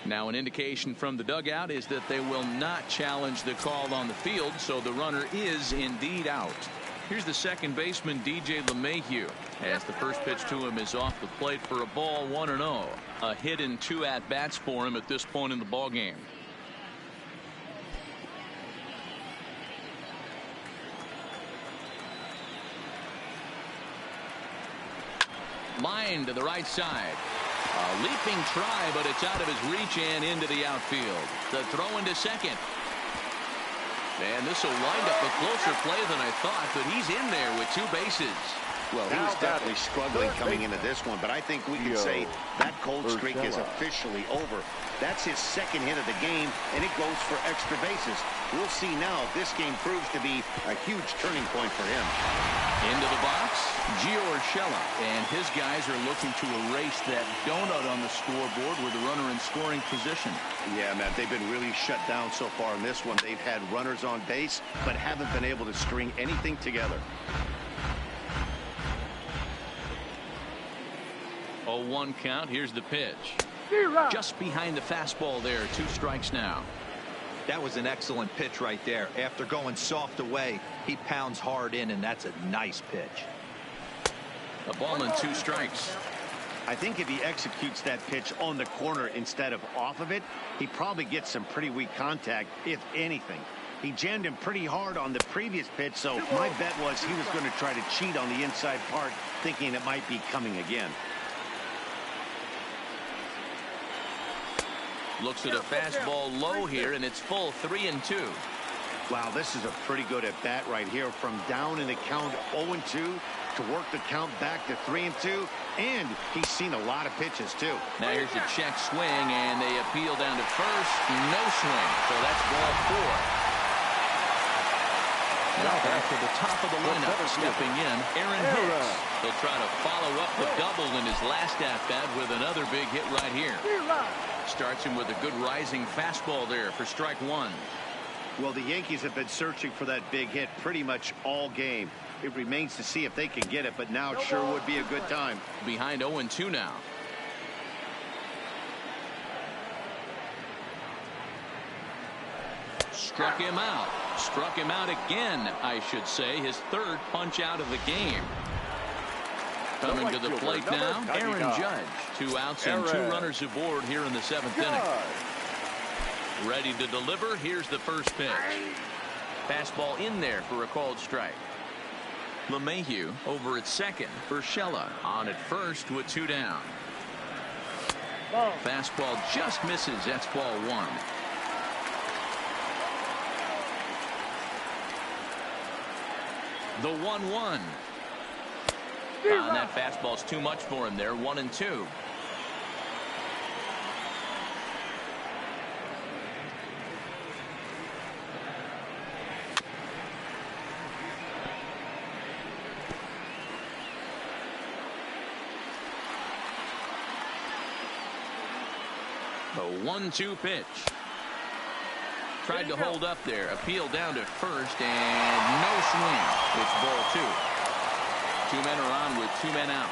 Now an indication from the dugout is that they will not challenge the call on the field, so the runner is indeed out. Here's the second baseman, DJ LeMahieu, as the first pitch to him is off the plate for a ball. 1-0. A hit in 2 at-bats for him at this point in the ball game. Line to the right side. A leaping try, but it's out of his reach and into the outfield. The throw into second. And this will wind up a closer play than I thought, but he's in there with 2 bases. Well, he was definitely struggling coming into this one, but I think we can say that cold streak is officially over. That's his second hit of the game, and it goes for extra bases. We'll see now if this game proves to be a huge turning point for him. Into the box, Gio Urshela, and his guys are looking to erase that donut on the scoreboard with a runner in scoring position. Yeah, Matt, they've been really shut down so far in this one. They've had runners on base, but haven't been able to string anything together. 0-1 count. Here's the pitch. Just behind the fastball there. 2 strikes now. That was an excellent pitch right there. After going soft away, he pounds hard in, and that's a nice pitch. A ball and 2 strikes. I think if he executes that pitch on the corner instead of off of it, he probably gets some pretty weak contact, if anything. He jammed him pretty hard on the previous pitch, so my bet was he was going to try to cheat on the inside part, thinking it might be coming again. Looks at a fastball low here, and it's full. 3-2. Wow, this is a pretty good at bat right here. From down in the count 0-2 to work the count back to 3-2, and he's seen a lot of pitches too. Now here's a check swing, and they appeal down to first. No swing, so that's ball 4. Now back to the top of the lineup, stepping in, Aaron Hicks. He'll try to follow up the double in his last at-bat with another big hit right here. Starts him with a good rising fastball there for strike 1. Well, the Yankees have been searching for that big hit pretty much all game. It remains to see if they can get it, but now it sure would be a good time. Behind 0-2 now. Struck him out. Struck him out again, I should say. His 3rd punch out of the game. Coming to the plate now, Aaron Judge. 2 outs and 2 runners aboard here in the 7th inning. Ready to deliver. Here's the first pitch. Fastball in there for a called strike. LeMahieu over at second for Shella. On at first with 2 down. Fastball just misses. That's ball 1. The 1-1. And that fastball's too much for him there. 1-2. The 1-2 pitch. Tried to hold up there. Appeal down to first and no swing. It's ball 2. 2 men are on with 2 men out.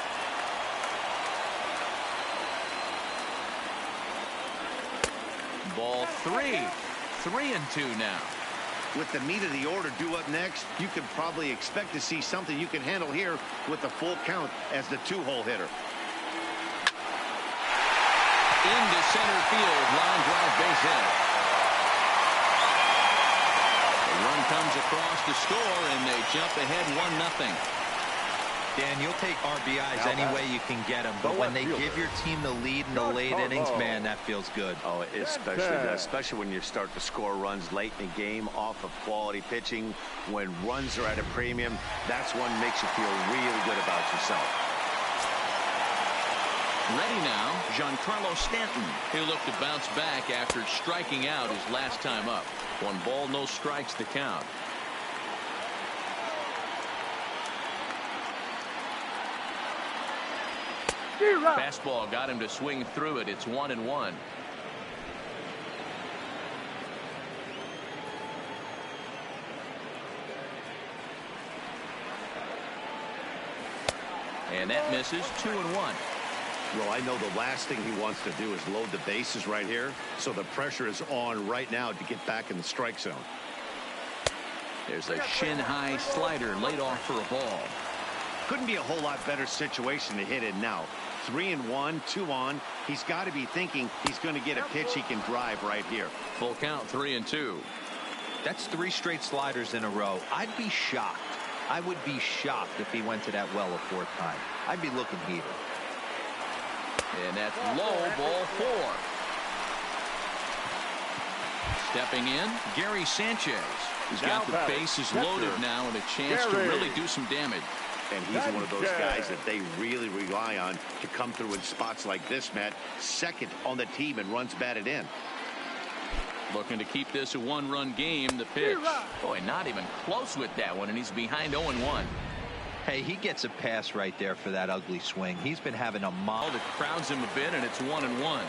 Ball 3. 3-2 now. With the meat of the order due up next, you could probably expect to see something you can handle here with the full count as the 2-hole hitter. Into center field, line drive, base hit. The run comes across to score, and they jump ahead 1-0. Dan, you'll take RBIs any way you can get them, but when they give your team the lead in the late innings, man, that feels good. Oh, especially when you start to score runs late in the game off of quality pitching. When runs are at a premium, that's what makes you feel really good about yourself. Ready now, Giancarlo Stanton. He'll look to bounce back after striking out his last time up. 1 ball, no strikes to count. Fastball got him to swing through it. It's 1-1. And that misses. 2-1. Well, I know the last thing he wants to do is load the bases right here, so the pressure is on right now to get back in the strike zone. There's a shin-high slider laid off for a ball. Couldn't be a whole lot better situation to hit in now. 3-1, 2 on. He's got to be thinking he's going to get a pitch he can drive right here. Full count, 3-2. That's 3 straight sliders in a row. I'd be shocked. I would be shocked if he went to that well a 4th time. I'd be looking heated. And that's low, ball 4. Stepping in, Gary Sanchez. He's got the bases loaded now and a chance to really do some damage. And he's one of those guys that they really rely on to come through in spots like this, Matt. Second on the team and runs batted in. Looking to keep this a 1-run game. The pitch. Boy, not even close with that one, and he's behind 0-1. Hey, he gets a pass right there for that ugly swing. He's been having a mile that crowds him a bit, and it's 1-1.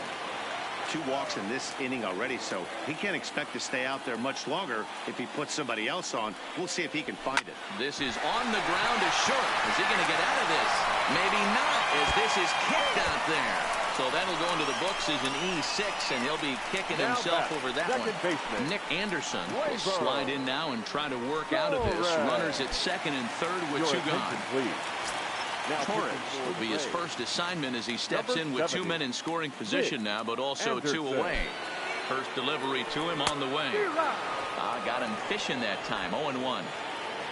2 walks in this inning already, so he can't expect to stay out there much longer if he puts somebody else on. We'll see if he can find it. This is on the ground to short. Is he going to get out of this? Maybe not, as this is kicked out there. So that'll go into the books as an E6, and he'll be kicking himself over that one. Nick Anderson will slide in now and try to work out of this. Runners at second and third with 2 gone. Torres will be his first assignment as he steps in with 2 men in scoring position now, but also 2 away. First delivery to him on the way. Got him fishing that time. 0-1.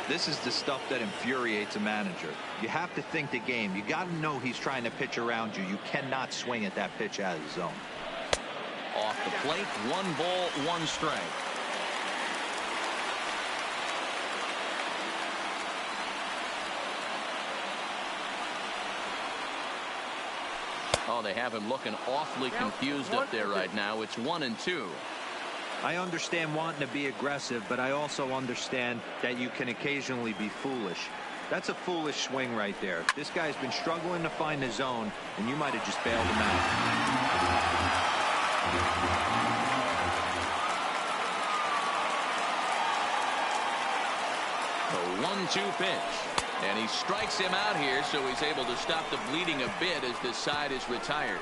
This is the stuff that infuriates a manager. You have to think the game. You got to know he's trying to pitch around you. You cannot swing at that pitch out of the zone. Off the plate, 1 ball, 1 strike. Oh, they have him looking awfully confused up there right now. It's 1-2. I understand wanting to be aggressive, but I also understand that you can occasionally be foolish. That's a foolish swing right there. This guy's been struggling to find the zone, and you might have just bailed him out. A 1-2 pitch. And he strikes him out here, so he's able to stop the bleeding a bit as this side is retired.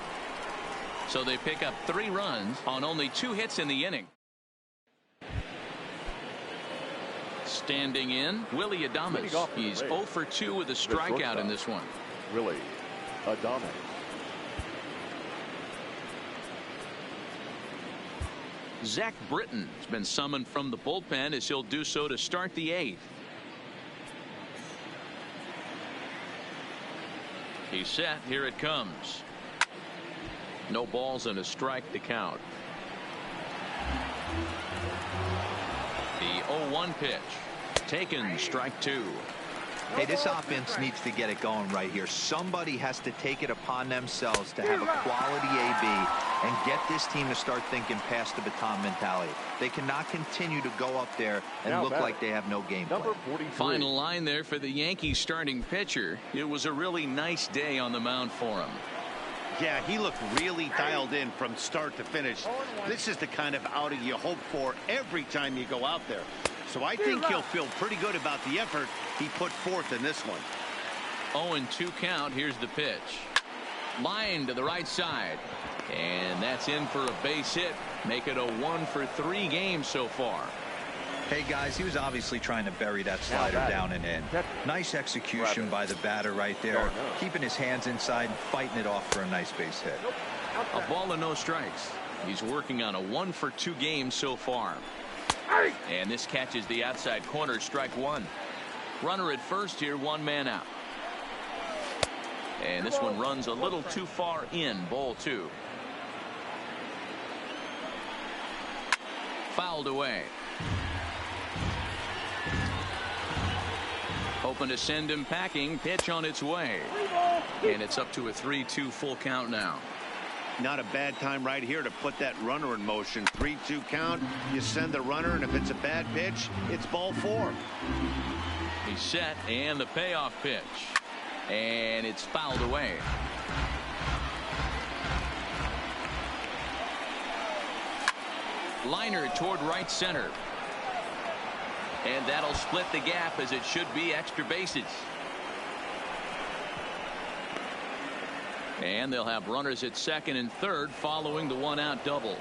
So they pick up 3 runs on only 2 hits in the inning. Standing in, Willie Adames. He's 0 for 2 with a strikeout in this one. Willie Adames. Zach Britton has been summoned from the bullpen as he'll do so to start the 8th. He's set. Here it comes. No balls and a strike to count. The 0-1 pitch. Taken, strike 2. Hey, this offense needs to get it going right here. Somebody has to take it upon themselves to have a quality AB and get this team to start thinking past the baton mentality. They cannot continue to go up there and look like they have no game plan. Final line there for the Yankees starting pitcher. It was a really nice day on the mound for him. Yeah, he looked really dialed in from start to finish. This is the kind of outing you hope for every time you go out there. So I think he'll feel pretty good about the effort he put forth in this one. 0-2 count. Here's the pitch. Line to the right side. And that's in for a base hit. Make it a 1-for-3 game so far. Hey, guys, he was obviously trying to bury that slider down and in. Nice execution by the batter right there. Keeping his hands inside and fighting it off for a nice base hit. A ball and no strikes. He's working on a 1-for-2 game so far. And this catches the outside corner, strike 1. Runner at first here, 1 man out. And this one runs a little too far in, ball 2. Fouled away. Hoping to send him packing. Pitch on its way. And it's up to a 3-2 full count now. Not a bad time right here to put that runner in motion. 3-2 count. You send the runner, and if it's a bad pitch, it's ball 4. He's set, and the payoff pitch. And it's fouled away. Liner toward right center. And that'll split the gap, as it should be extra bases. And they'll have runners at second and third following the 1-out double.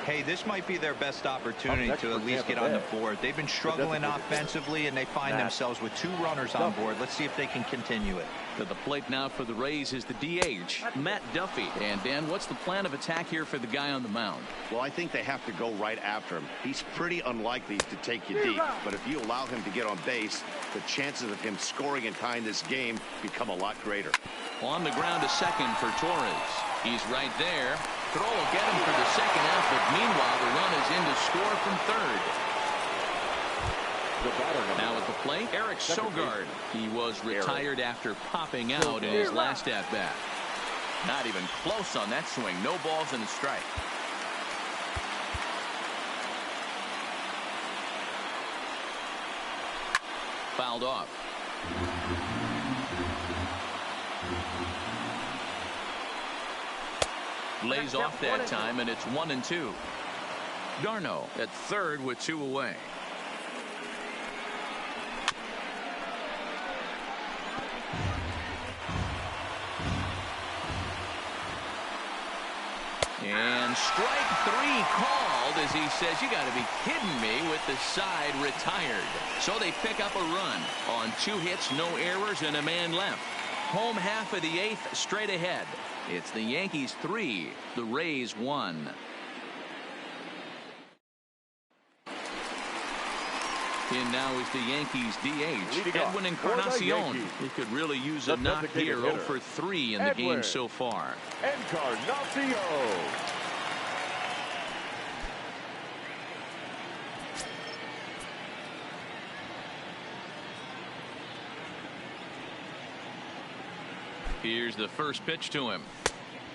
Hey, this might be their best opportunity to at least get on the board. They've been struggling offensively, and they find themselves with 2 runners on board. Let's see if they can continue it. To the plate now for the Rays is the DH, Matt Duffy. And Dan, what's the plan of attack here for the guy on the mound? Well, I think they have to go right after him. He's pretty unlikely to take you deep, but if you allow him to get on base, the chances of him scoring and tying this game become a lot greater. On the ground to second for Torres. He's right there. Throw will get him for the second out, but meanwhile the run is in to score from third. Now at the plate, Eric Sogard. He was retired after popping out in his last at-bat. Not even close on that swing. No balls and a strike. Fouled off. Lays off that time, and it's 1-2. Darno at third with 2 away. And strike 3 called, as he says, you got to be kidding me, with the side retired. So they pick up a run on 2 hits, no errors, and a man left. Home half of the 8th, straight ahead. It's the Yankees 3, the Rays 1. In now is the Yankees DH, Edwin Encarnacion. He could really use a knock here. 0 for 3 in the game so far. Encarnacion. Here's the first pitch to him.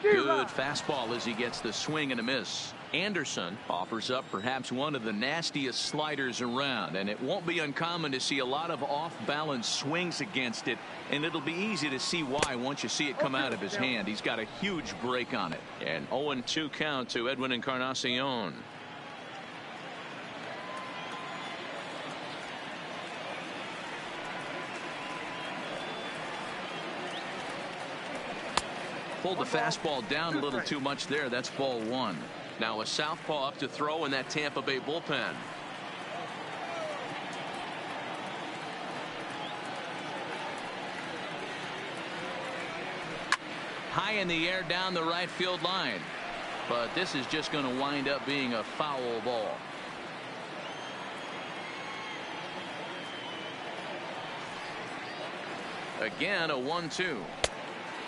Good fastball as he gets the swing and a miss. Anderson offers up perhaps one of the nastiest sliders around, and it won't be uncommon to see a lot of off-balance swings against it, and it'll be easy to see why once you see it come out of his hand. He's got a huge break on it. And 0-2 count to Edwin Encarnacion. Pulled the fastball down a little too much there. That's ball 1. Now a southpaw up to throw in that Tampa Bay bullpen. High in the air down the right field line. But this is just going to wind up being a foul ball. Again, a 1-2.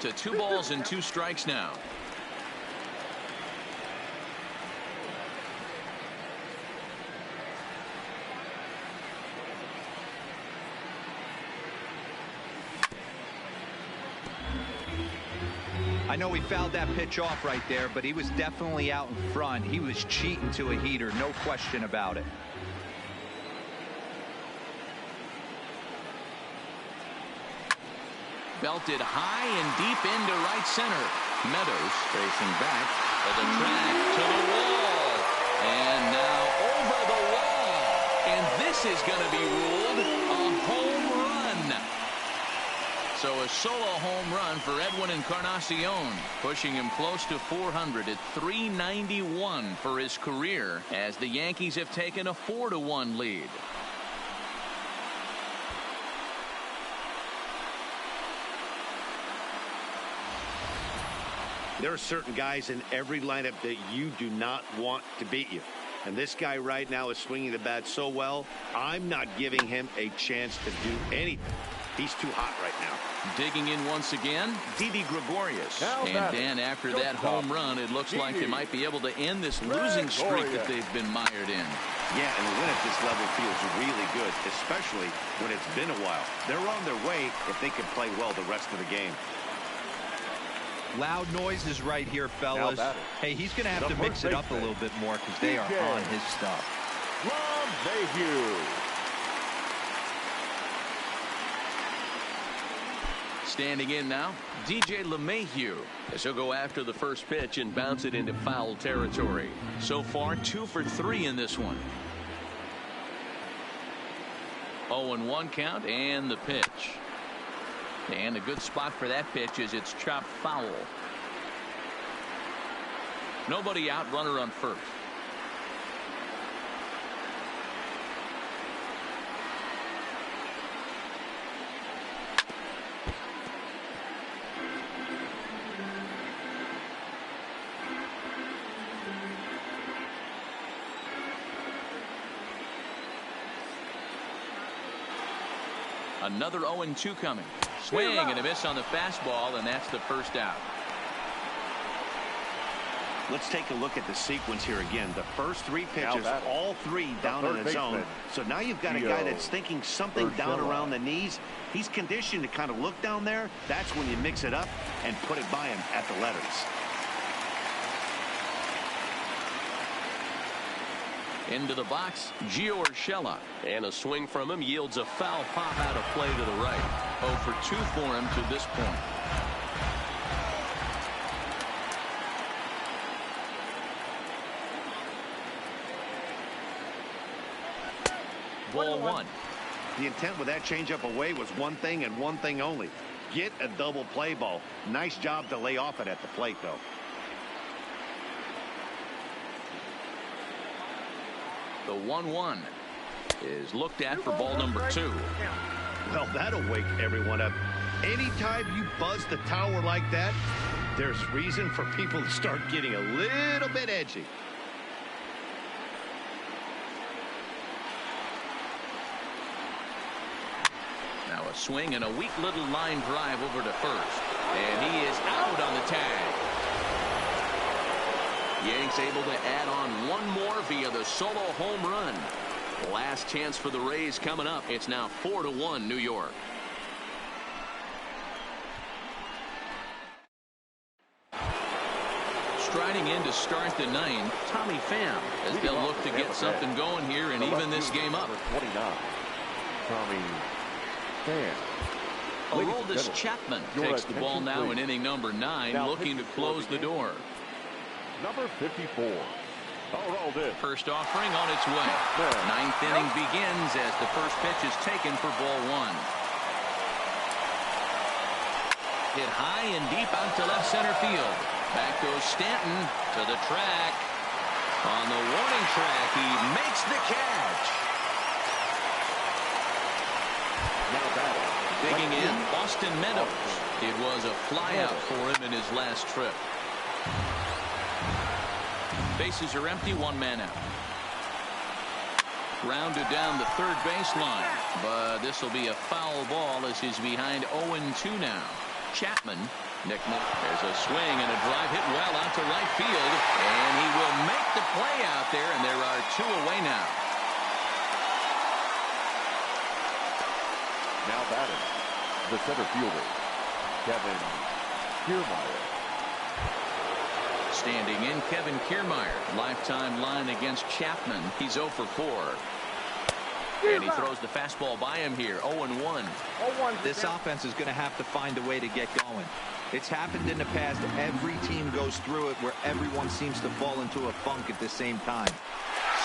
to 2 balls and 2 strikes now. I know he fouled that pitch off right there, but he was definitely out in front. He was cheating to a heater, no question about it. Belted high and deep into right center. Meadows racing back to the track, to the wall, and now over the wall. And this is going to be ruled a home run. So a solo home run for Edwin Encarnacion, pushing him close to 400 at 391 for his career, as the Yankees have taken a 4-1 lead. There are certain guys in every lineup that you do not want to beat you. And this guy right now is swinging the bat so well, I'm not giving him a chance to do anything. He's too hot right now. Digging in once again, Didi Gregorius. And Dan, after that home run, it looks like they might be able to end this losing streak that they've been mired in. Yeah, and a win at this level feels really good, especially when it's been a while. They're on their way if they can play well the rest of the game. Loud noises right here, fellas. Hey, he's going to have to mix it up a little bit more because they are on his stuff. Standing in now, DJ LeMahieu, as he'll go after the first pitch and bounce it into foul territory. So far, 2 for 3 in this one. 0-1 count and the pitch. And a good spot for that pitch is it's chopped foul. Nobody out, runner on first. Another 0-2 coming. Swing and a miss on the fastball, and that's the first out. Let's take a look at the sequence here again. The first 3 pitches, all 3 down in the zone. So now you've got a guy that's thinking something down around the knees. He's conditioned to kind of look down there. That's when you mix it up and put it by him at the letters. Into the box, Gio Urshela. And a swing from him yields a foul pop out of play to the right. 0 for 2 for him to this point. Ball 1. The intent with that changeup away was one thing and one thing only. Get a double play ball. Nice job to lay off it at the plate, though. The 1-1 is looked at for ball number 2. Well, that'll wake everyone up. Anytime you buzz the tower like that, there's reason for people to start getting a little bit edgy. Now a swing and a weak little line drive over to first. And he is out on the tag. Yanks able to add on one more via the solo home run. Last chance for the Rays coming up. It's now 4-1 New York. Striding in to start the 9th, Tommy Pham, as they'll look to get something going here and even this game up. 29. Tommy Pham. Aroldis Chapman takes the ball now in inning number 9, looking to close the door. Number 54. First offering on its way. 9th inning begins as the first pitch is taken for ball 1. Hit high and deep out to left center field. Back goes Stanton to the track. On the warning track, he makes the catch. Digging in, Austin Meadows. It was a flyout for him in his last trip. Bases are empty, 1 man out. Grounded down the third baseline, but this will be a foul ball as he's behind 0-2 now. Chapman Nick, there's a swing and a drive hit well out to right field, and he will make the play out there, and there are 2 away now. Now batting, the center fielder, Kevin Kiermaier. Standing in, Kevin Kiermaier. Lifetime line against Chapman. He's 0 for 4. And he throws the fastball by him here. 0-1. This offense is going to have to find a way to get going. It's happened in the past. Every team goes through it where everyone seems to fall into a funk at the same time.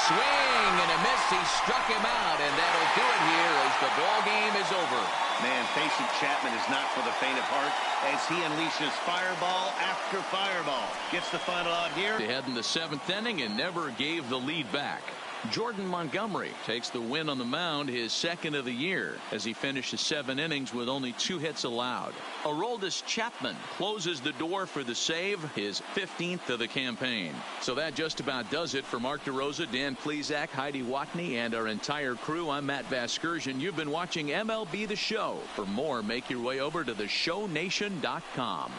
Swing and a miss. He struck him out, and that'll do it here as the ball game is over. Man, facing Chapman is not for the faint of heart as he unleashes fireball after fireball. Gets the final out here. They head in the 7th inning and never gave the lead back. Jordan Montgomery takes the win on the mound, his 2nd of the year, as he finishes 7 innings with only 2 hits allowed. Aroldis Chapman closes the door for the save, his 15th of the campaign. So that just about does it for Mark DeRosa, Dan Plesac, Heidi Watney, and our entire crew. I'm Matt Vasgersian. You've been watching MLB The Show. For more, make your way over to theshownation.com.